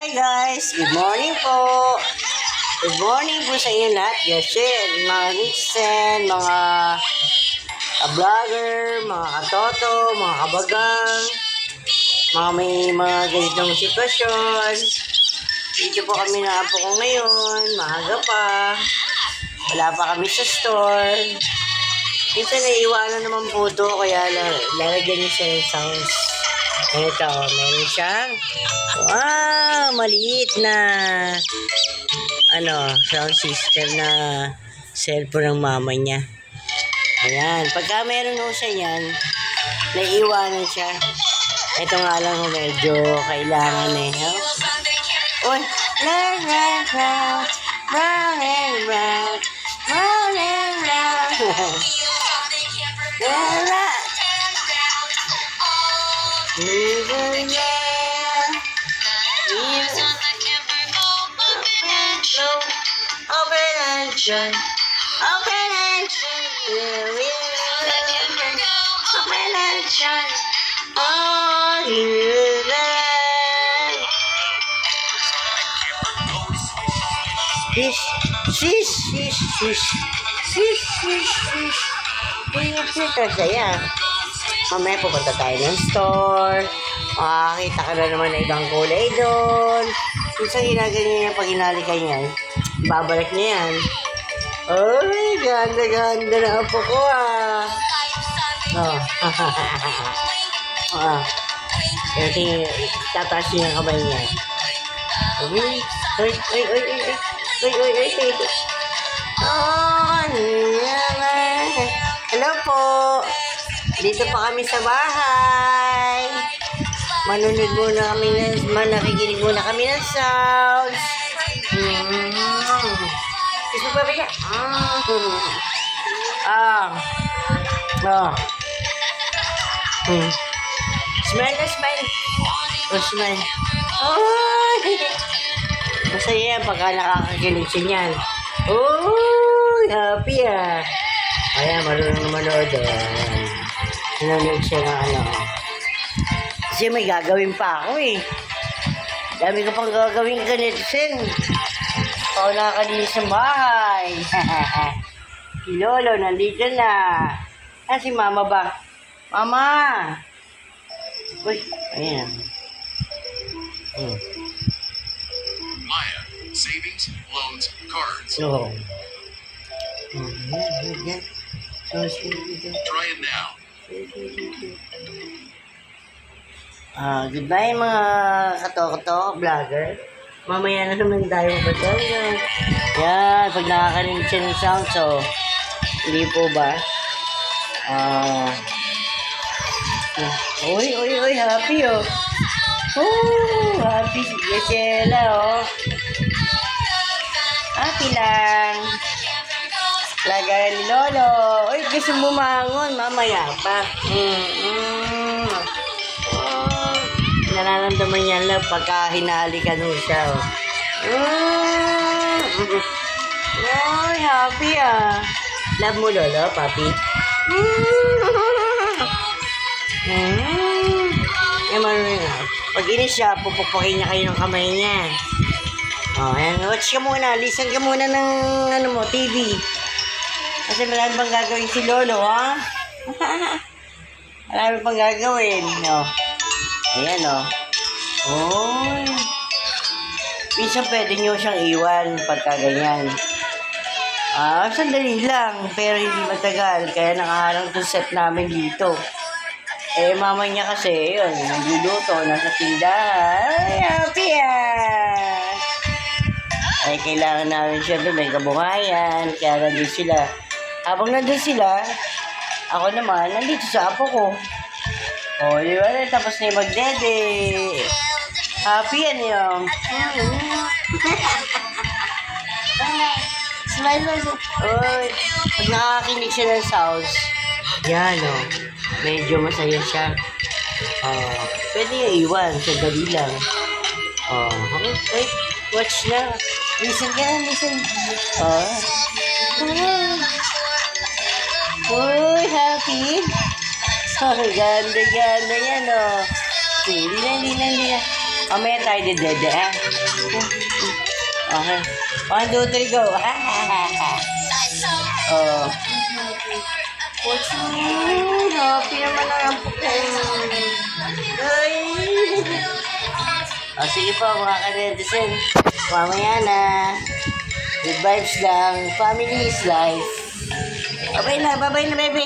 Hi guys, good morning po. Good morning po sa inyo lahat. Yes, mga nixen, mga vlogger, mga katoto, mga kabagang, mga may mga ganitong sitwasyon. Dito po kami na po ko ngayon, maaga pa. Wala pa kami sa store. Minsan naiiwanan naman po ito, kaya lalagyan niyo siya ng sounds. Ito, meron siyang maliit na sound system na cellphone ng mama niya. Ayan, pagka meron mo siya yan, naiiwanan siya. Ito nga lang medyo kailangan Uy, round and round, round and round, round and round. Even yeah, open and shut, open and shut, open and shut, all you love. Shish. Pinipita saya. Mamaya pupunta tayo ng store. Makakita ka na naman na ibang kulay doon. Minsan ginaganyan niya pag hinalikan niya. Babalik niya yan. Ay, ganda na apo ko Ito tataas niya ang kamay niya. Hello po. Dito pa kami sa bahay. Manunod muna kami nakikinig muna kami ng sounds. Gusto ba ba siya? Smile. Smile. Masaya yan pagka nakakakilig siya niyan. Happy Ayan, marunong manood. Nanonood siya ng Kasi may gagawin pa ako Dami ko pang gagawin ganito Ako nakakalinis ng bahay. Si Lolo, nandito na. Si Mama ba? Mama! Uy, ayan. Maya, savings, loans, cards. Try it now. Goodbye mga kato-kato, vlogger. Mamaya na naman tayo ba ito? Yan, pag nakakarinig siya ng sound, so, hindi po ba? Uy, happy happy si Gisela, Happy lang. Lagay ni Lolo. Uy, gusto mo mangon, mamaya pa. Nararamdaman niya lang pagka hinalikan mo siya. Uy, happy Love mo, Lolo, papi? Pag inis siya, pupupukin niya kayo ng kamay niya. Ayan, watch ka muna. Listen ka muna ng TV. Kasi marami pang gagawin si Lolo, Marami pang gagawin, Ayan, Minsan pwede nyo siyang iwan pagka ganyan. Sandali lang, pero hindi matagal. Kaya nakaharang itong set namin dito. Mama niya kasi, nagluluto, nasa tindahan. Ay, happy Ay, kailangan namin siya doon, may kabuhayan. Kaya nandun sila. Habang nandun sila, ako naman, nandito sa apo ko. Di ba? Tapos na yung magdede. Happy yung. Smile mo siya. Pag nakakinig siya ng sounds, yan medyo masaya siya. Pwede niya iwan, sandali lang. Wait, watch na. Listen ka na, listen. Happy? Ganda yan, Hindi na. Mamaya tayo dede, ha? Okay. 1, 2, 3, go. Oh. Happy naman ang Pokemon. Ay. O, sige po, mga ka-netizen. Mamaya na. Good vibes lang. Family is life. Bye-bye na, baby.